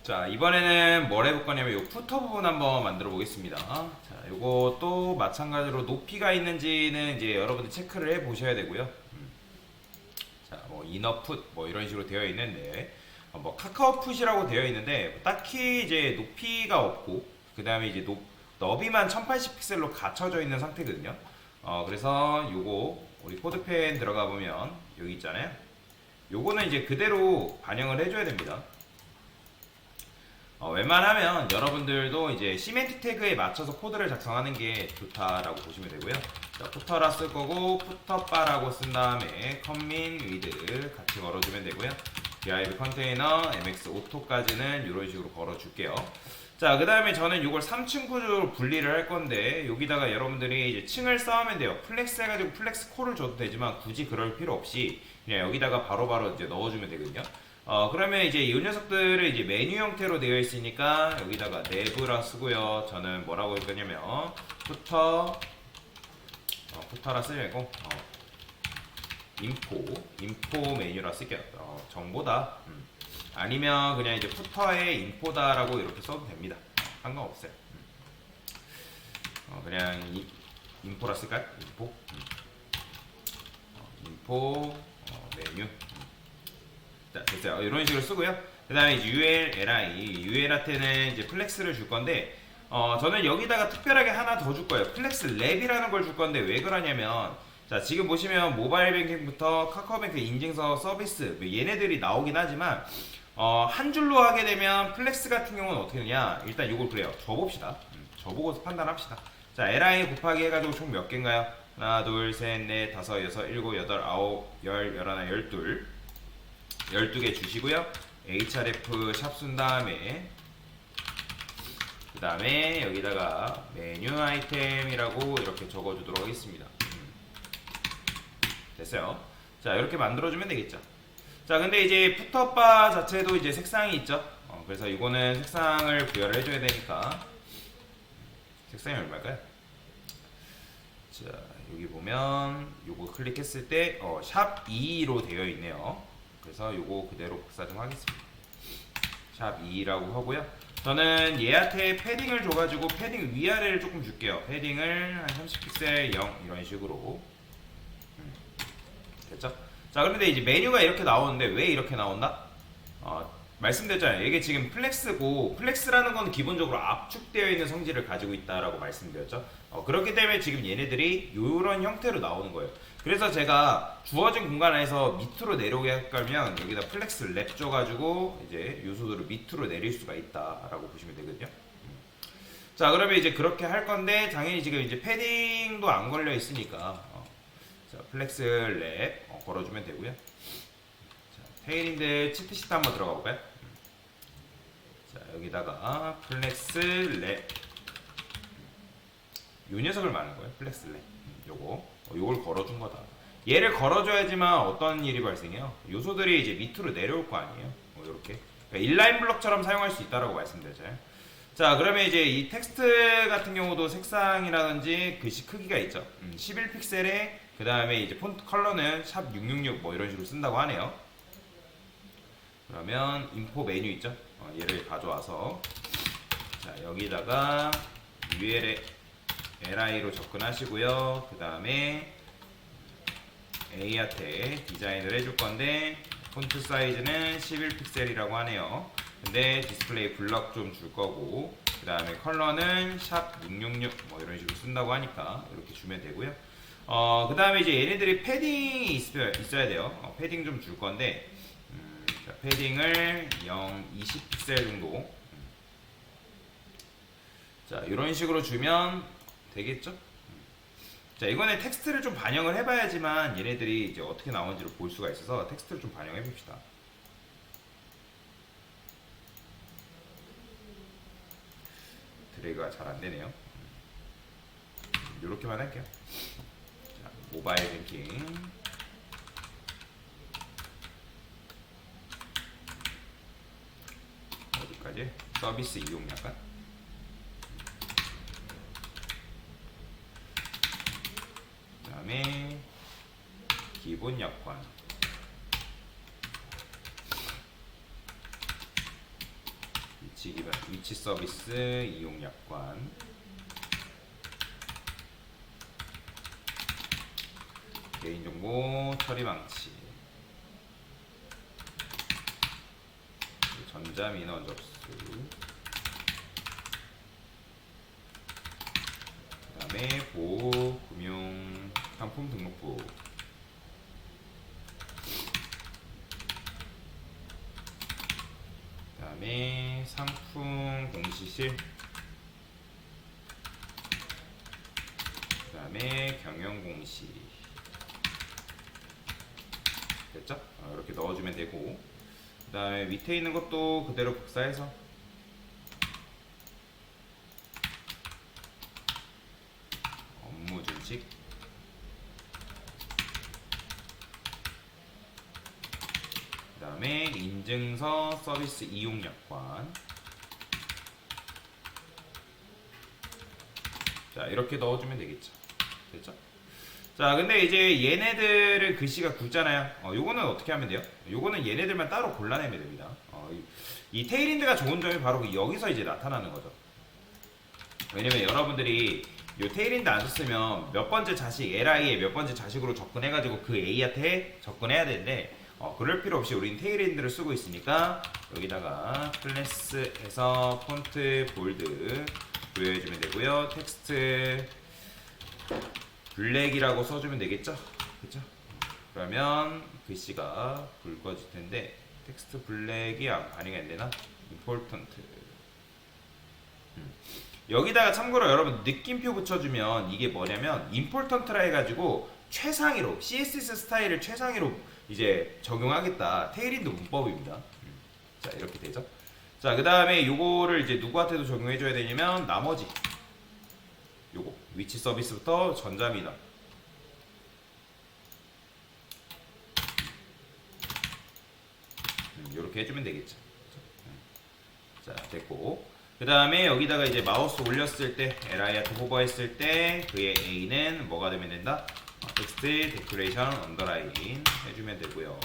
자, 이번에는 뭘 해볼 거냐면 요 푸터 부분 한번 만들어 보겠습니다. 자, 요것도 마찬가지로 높이가 있는지는 이제 여러분들 체크를 해 보셔야 되고요. 자, 뭐 이너풋 뭐 이런 식으로 되어 있는데 뭐 카카오풋이라고 되어 있는데 뭐 딱히 이제 높이가 없고 그 다음에 이제 너비만 1080 픽셀로 갖춰져 있는 상태거든요. 그래서 요거 우리 코드펜 들어가 보면 여기 있잖아요. 요거는 이제 그대로 반영을 해줘야 됩니다. 웬만하면 여러분들도 이제 시멘트 태그에 맞춰서 코드를 작성하는 게 좋다라고 보시면 되고요. 자, 푸터라 쓸 거고 푸터바라고 쓴 다음에 컴민 위드 같이 걸어주면 되고요. div 컨테이너 mx 오토까지는 이런 식으로 걸어줄게요. 자, 그 다음에 저는 이걸 3층 구조로 분리를 할 건데 여기다가 여러분들이 이제 층을 쌓으면 돼요. 플렉스 해가지고 플렉스 콜을 줘도 되지만 굳이 그럴 필요 없이 그냥 여기다가 바로바로 이제 넣어주면 되거든요. 그러면 이제 이 녀석들을 이제 메뉴 형태로 되어 있으니까 여기다가 내부라 쓰고요. 저는 뭐라고 할 거냐면 푸터라 쓰려고 인포 메뉴라 쓸게요. 정보다. 아니면 그냥 이제 푸터에 인포다라고 이렇게 써도 됩니다. 상관없어요. 그냥 인포라 쓸까요? 인포 메뉴. 자, 됐어요. 이런 식으로 쓰고요. 그 다음에 UL한테는 이제 플렉스를 줄 건데, 저는 여기다가 특별하게 하나 더 줄 거예요. 플렉스 랩이라는 걸 줄 건데, 왜 그러냐면, 자, 지금 보시면 모바일 뱅킹부터 카카오뱅크 인증서 서비스, 뭐 얘네들이 나오긴 하지만, 한 줄로 하게 되면 플렉스 같은 경우는 어떻게 되냐. 일단 이걸 그래요. 줘봅시다. 줘보고서 판단합시다. 자, li 곱하기 해가지고 총 몇 개인가요? 하나, 둘, 셋, 넷, 다섯, 여섯, 일곱, 여덟, 아홉, 열, 열하나, 열둘. 12개 주시고요. href 샵 쓴 다음에 그 다음에 여기다가 메뉴 아이템이라고 이렇게 적어주도록 하겠습니다. 됐어요. 자, 이렇게 만들어주면 되겠죠. 자, 근데 이제 푸터바 자체도 이제 색상이 있죠. 그래서 이거는 색상을 부여를 해줘야 되니까 색상이 얼마일까요? 자, 여기 보면 요거 클릭했을 때 샵 2로 되어 있네요. 그래서 요거 그대로 복사 좀 하겠습니다. 샵 2라고 하고요. 저는 얘한테 패딩을 줘가지고 패딩 위아래를 조금 줄게요. 패딩을 한 30픽셀 0 이런 식으로. 됐죠? 자, 그런데 이제 메뉴가 이렇게 나오는데 왜 이렇게 나온다? 말씀드렸잖아요. 이게 지금 플렉스고 플렉스라는 건 기본적으로 압축되어 있는 성질을 가지고 있다라고 말씀드렸죠. 그렇기 때문에 지금 얘네들이 이런 형태로 나오는 거예요. 그래서 제가 주어진 공간 안에서 밑으로 내려오게 할 거면 여기다 플렉스 랩 줘가지고 이제 요소들을 밑으로 내릴 수가 있다라고 보시면 되거든요. 자, 그러면 이제 그렇게 할 건데 당연히 지금 이제 패딩도 안 걸려 있으니까 자, 플렉스 랩 걸어주면 되고요. 자, 테일인데 치트시트 한번 들어가 볼까요? 자, 여기다가 플렉스 랩 요 녀석을 말하는 거예요. 플렉스 랩 요걸 걸어준 거다. 얘를 걸어줘야지만 어떤 일이 발생해요? 요소들이 이제 밑으로 내려올 거 아니에요? 이렇게 그러니까 인라인 블럭처럼 사용할 수 있다라고 말씀드렸잖아요. 자, 그러면 이제 이 텍스트 같은 경우도 색상이라든지 글씨 크기가 있죠. 11픽셀에 그 다음에 이제 폰트 컬러는 샵 666 뭐 이런 식으로 쓴다고 하네요. 그러면 인포 메뉴 있죠? 얘를 가져와서 자, 여기다가 li로 접근하시고요. 그 다음에 A한테 디자인을 해줄 건데 폰트 사이즈는 11픽셀이라고 하네요. 근데 디스플레이 블럭 좀 줄 거고 그 다음에 컬러는 샵 666 뭐 이런 식으로 쓴다고 하니까 이렇게 주면 되고요. 그 다음에 이제 얘네들이 패딩이 있어야 돼요. 패딩 좀 줄 건데 자, 패딩을 20픽셀 정도 자, 이런 식으로 주면 되겠죠? 자, 이번에 텍스트를 좀 반영을 해봐야지만 얘네들이 이제 어떻게 나오는지를 볼 수가 있어서 텍스트를 좀 반영해 봅시다. 드래그가 잘 안 되네요. 이렇게만 할게요. 자, 모바일 뱅킹. 어디까지? 서비스 이용 약간. 그 다음에 기본 약관. 규칙이면 위치 서비스 이용 약관, 개인정보 처리 방치, 전자민원 접수, 그 다음에 보호 금융 상품 등록부, 그 다음에 상품 공시실, 그 다음에 경영 공시. 됐죠? 이렇게 넣어주면 되고, 그 다음에 밑에 있는 것도 그대로 복사해서 업무 준칙, 그 다음에 인증서 서비스 이용 약관. 자, 이렇게 넣어주면 되겠죠. 됐죠? 자, 근데 이제 얘네들은 글씨가 굵잖아요. 요거는 어떻게 하면 돼요? 요거는 얘네들만 따로 골라내면 됩니다. 이 테일인드가 좋은 점이 바로 여기서 이제 나타나는 거죠. 왜냐면 여러분들이 요 테일인드 안 썼으면 몇 번째 자식, li의 몇 번째 자식으로 접근해가지고 그 a한테 접근해야 되는데, 그럴 필요 없이 우리는 테일인드를 쓰고 있으니까 여기다가 클래스에서 폰트 볼드 부여해주면 되고요. 텍스트 블랙이라고 써주면 되겠죠? 그쵸? 그러면 글씨가 굵어질 텐데, 텍스트 블랙이 반영이 안 되나? important. 여기다가 참고로 여러분 느낌표 붙여주면 이게 뭐냐면 important라 해가지고 최상위로 CSS 스타일을 최상위로 이제 적용하겠다. 테일인드 문법입니다. 자, 이렇게 되죠. 자, 그 다음에 요거를 이제 누구한테도 적용해줘야 되냐면 나머지 요거 위치 서비스부터 전자민원, 요렇게 해주면 되겠죠. 자, 됐고, 그 다음에 여기다가 이제 마우스 올렸을 때 li한테 호버했을 때 그의 a는 뭐가 되면 된다? 텍스트 데코레이션 언더라인 해주면 되고요.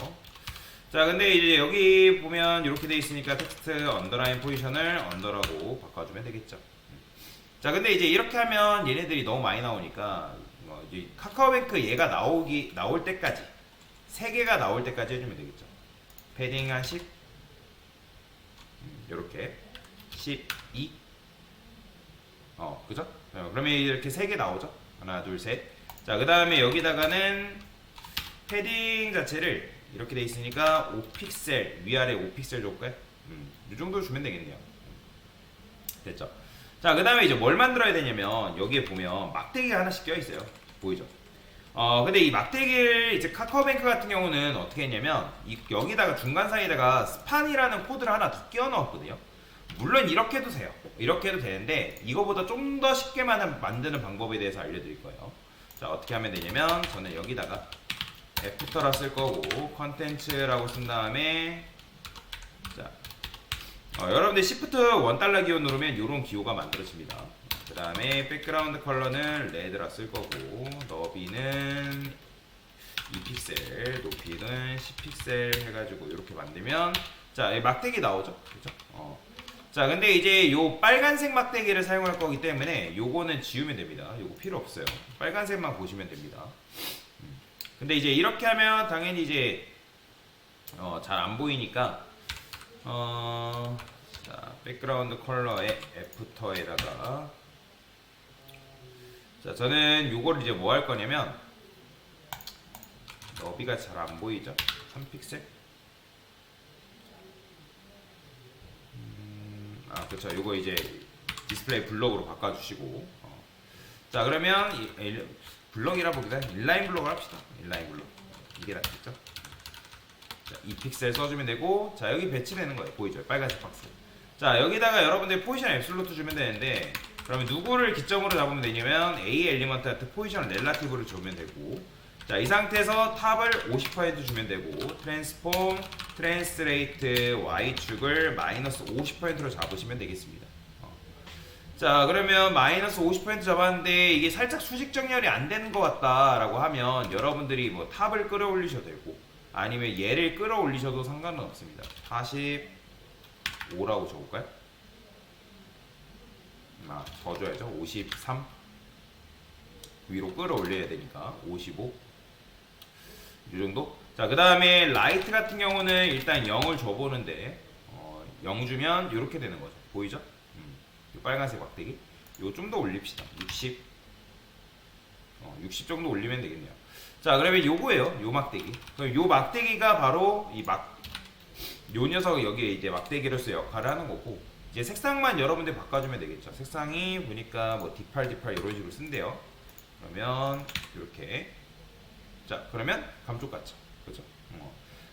자, 근데 이제 여기 보면 이렇게 돼 있으니까 텍스트 언더라인 포지션을 언더라고 바꿔주면 되겠죠. 자, 근데 이제 이렇게 하면 얘네들이 너무 많이 나오니까 이제 카카오뱅크 얘가 나올 때까지 3개가 나올 때까지 해주면 되겠죠. 패딩 한 10, 요렇게 12, 그죠? 그러면 이렇게 3개 나오죠. 하나, 둘, 셋. 자, 그 다음에 여기다가는 패딩 자체를 이렇게 돼 있으니까 5픽셀, 위아래 5픽셀 줄까요? 이 정도 주면 되겠네요. 됐죠? 자, 그 다음에 이제 뭘 만들어야 되냐면 여기에 보면 막대기가 하나씩 껴 있어요. 보이죠? 근데 이 막대기를 이제 카카오뱅크 같은 경우는 어떻게 했냐면 여기다가 중간 사이에다가 스판이라는 코드를 하나 더 끼워 넣었거든요. 물론 이렇게 해도 돼요. 이렇게 해도 되는데 이거보다 좀 더 쉽게 만드는 방법에 대해서 알려드릴 거예요. 자, 어떻게 하면 되냐면 저는 여기다가 애프터라 쓸 거고 컨텐츠라고 쓴 다음에, 자, 여러분들 Shift $1 기호 누르면 이런 기호가 만들어집니다. 그 다음에 백그라운드 컬러는 레드라 쓸 거고 너비는 2픽셀, 높이는 10픽셀 해가지고 이렇게 만들면, 자, 막대기 나오죠? 그죠? 자, 근데 이제 요 빨간색 막대기를 사용할 거기 때문에 요거는 지우면 됩니다. 요거 필요 없어요. 빨간색만 보시면 됩니다. 근데 이제 이렇게 하면 당연히 이제 잘 안 보이니까 자, 백그라운드 컬러의 애프터에다가, 자, 저는 요거를 이제 뭐 할 거냐면 너비가 잘 안 보이죠? 3픽셀? 그쵸. 요거 이제 디스플레이 블럭으로 바꿔주시고, 자, 그러면 블럭이라 보기보다 인라인 블럭을 합시다. 인라인 블럭. 이게 낫겠죠? 자, 2픽셀 써주면 되고, 자, 여기 배치되는 거예요. 보이죠? 빨간색 박스. 자, 여기다가 여러분들 포지션 앱솔루트 주면 되는데, 그러면 누구를 기점으로 잡으면 되냐면 A 엘리먼트한테 포지션 렐라티브를 주면 되고, 자, 이 상태에서 탑을 50% 주면 되고, 트랜스폼, 트랜스레이트 Y축을 마이너스 50%로 잡으시면 되겠습니다. 자, 그러면 마이너스 50% 잡았는데 이게 살짝 수직 정렬이 안 되는 것 같다라고 하면 여러분들이 뭐 탑을 끌어올리셔도 되고 아니면 얘를 끌어올리셔도 상관은 없습니다. 45라고 적을까요? 더 줘야죠. 53 위로 끌어올려야 되니까 55 이 정도. 자, 그 다음에 라이트 같은 경우는 일단 0을 줘보는데 0 주면 이렇게 되는 거죠. 보이죠? 이 빨간색 막대기. 요 좀 더 올립시다. 60 정도 올리면 되겠네요. 자, 그러면 요거예요. 요 막대기. 그럼 요 막대기가 바로 요 녀석 여기에 이제 막대기로서 역할을 하는 거고, 이제 색상만 여러분들 바꿔주면 되겠죠. 색상이 보니까 뭐 D8 이런 식으로 쓴대요. 그러면 이렇게. 자, 그러면 감쪽 같죠. 그죠?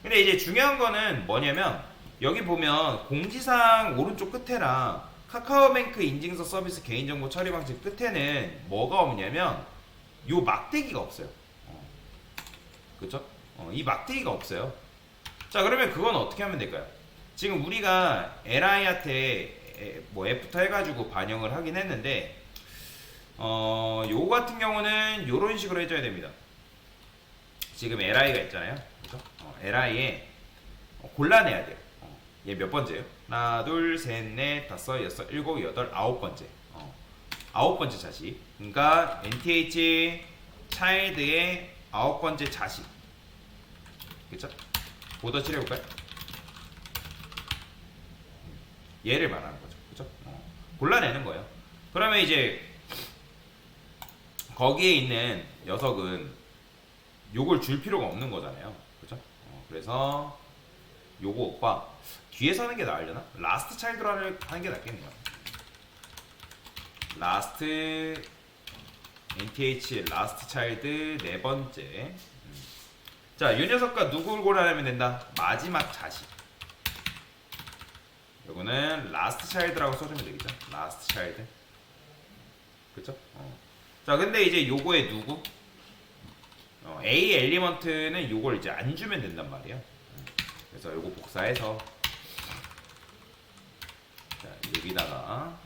근데 이제 중요한 거는 뭐냐면, 여기 보면 공지사항 오른쪽 끝에랑 카카오뱅크 인증서 서비스 개인정보 처리 방식 끝에는 뭐가 없냐면 요 막대기가 없어요. 그쵸? 이 막대기가 없어요. 자, 그러면 그건 어떻게 하면 될까요? 지금 우리가 LI한테 뭐 F부터 해가지고 반영을 하긴 했는데 요거 같은 경우는 요런 식으로 해줘야 됩니다. 지금 LI가 있잖아요. 그죠? LI에 골라내야 돼요. 얘 몇 번째예요? 하나, 둘, 셋, 넷, 다섯, 여섯, 일곱, 여덟, 아홉 번째. 아홉 번째 자식. 그러니까 NTH 차일드의 아홉 번째 자식. 그쵸? 보더 칠해볼까요? 얘를 말하는 거죠. 그쵸? 골라내는 거예요. 그러면 이제 거기에 있는 녀석은 요걸 줄 필요가 없는 거잖아요. 그쵸? 그래서 요거과 뒤에서 하는 게 나으려나? 라스트 차일드로 하는 게 낫겠네요. 라스트 NTH 라스트 차일드 네 번째. 자, 이 녀석과 누구를 골라내면 된다? 마지막 자식. 요거는 라스트 차일드라고 써주면 되겠죠? 라스트 차일드. 그쵸? 자, 근데 이제 요거에 누구? A 엘리먼트는 요걸 이제 안 주면 된단 말이에요. 그래서 요거 복사해서 자, 여기다가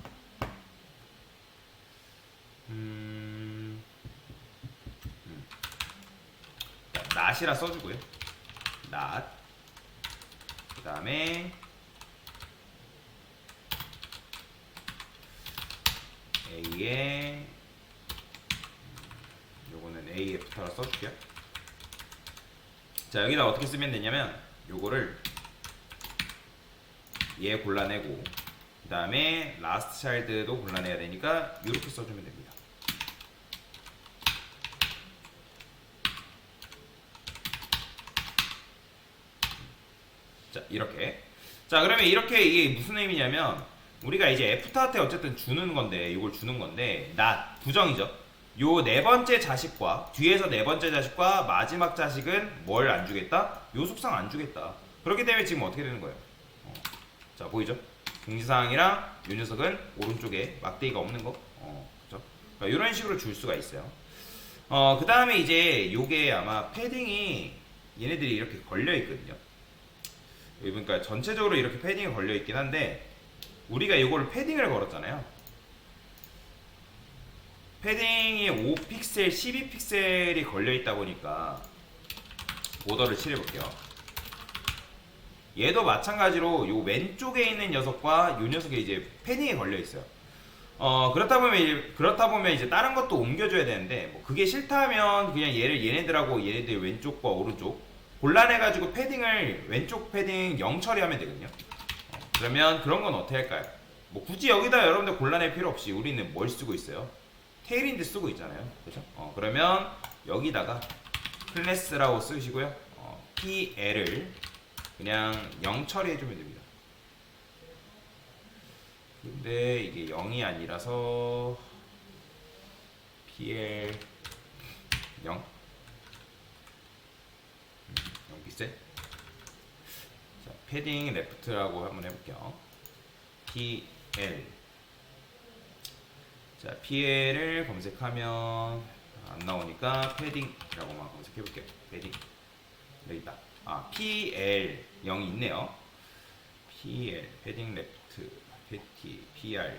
자, not이라 써주고요. not. 그 다음에 A에 요거는 AF부터 써줄게요. 자, 여기다 어떻게 쓰면 되냐면 요거를 얘 골라내고 그 다음에 라스트 차일드도 골라내야 되니까 이렇게 써주면 됩니다. 자, 이렇게. 자, 그러면 이렇게 이게 무슨 의미냐면 우리가 이제 F타한테 어쨌든 주는 건데 이걸 주는 건데 not 부정이죠. 요 네 번째 자식과 뒤에서 네 번째 자식과 마지막 자식은 뭘 안 주겠다? 요 속상 안 주겠다. 그렇기 때문에 지금 어떻게 되는 거예요? 자, 보이죠? 공지사항이랑 요 녀석은 오른쪽에 막대기가 없는 거. 그죠? 그러니까 이런 식으로 줄 수가 있어요. 그 다음에 이제 요게 아마 패딩이 얘네들이 이렇게 걸려 있거든요. 그러니까 전체적으로 이렇게 패딩이 걸려 있긴 한데 우리가 이거를 패딩을 걸었잖아요. 패딩이 5픽셀, 12픽셀이 걸려 있다 보니까 보더를 칠해볼게요. 얘도 마찬가지로 요 왼쪽에 있는 녀석과 요 녀석에 이제 패딩이 걸려 있어요. 그렇다 보면 이제 다른 것도 옮겨줘야 되는데 뭐 그게 싫다면 그냥 얘네들하고 얘네들 왼쪽과 오른쪽 골라내가지고 패딩을 왼쪽 패딩 0 처리하면 되거든요. 그러면 그런 건 어떻게 할까요? 뭐 굳이 여기다 여러분들 골라낼 필요 없이 우리는 뭘 쓰고 있어요? 테일인드 쓰고 있잖아요. 그죠? 그러면 여기다가 클래스라고 쓰시고요. PL을 그냥 0 처리해주면 됩니다. 근데 이게 0이 아니라서 PL 0 0픽셀. 자, 패딩 레프트라고 한번 해볼게요. PL. 자, PL을 검색하면 안 나오니까 패딩이라고만 검색해볼게요. 패딩. 여기 있다. PL 0이 있네요. PL 패딩 레프트 패티 PR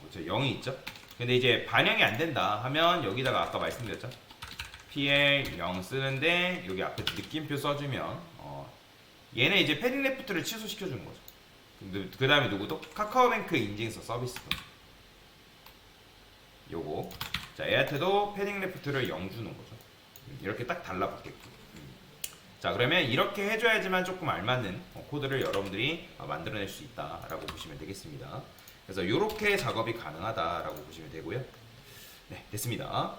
그렇죠. 0이 있죠. 근데 이제 반영이 안 된다 하면 여기다가 아까 말씀드렸죠. PL 0 쓰는데 여기 앞에 느낌표 써주면 얘는 이제 패딩 레프트를 취소시켜주는 거죠. 그 다음에 누구도? 카카오뱅크 인증서 서비스도. 요거. 자, 얘한테도 패딩 레프트를 0 주는 거죠. 이렇게 딱 달라붙게끔. 자, 그러면 이렇게 해줘야지만 조금 알맞는 코드를 여러분들이 만들어낼 수 있다라고 보시면 되겠습니다. 그래서 이렇게 작업이 가능하다라고 보시면 되고요. 네, 됐습니다.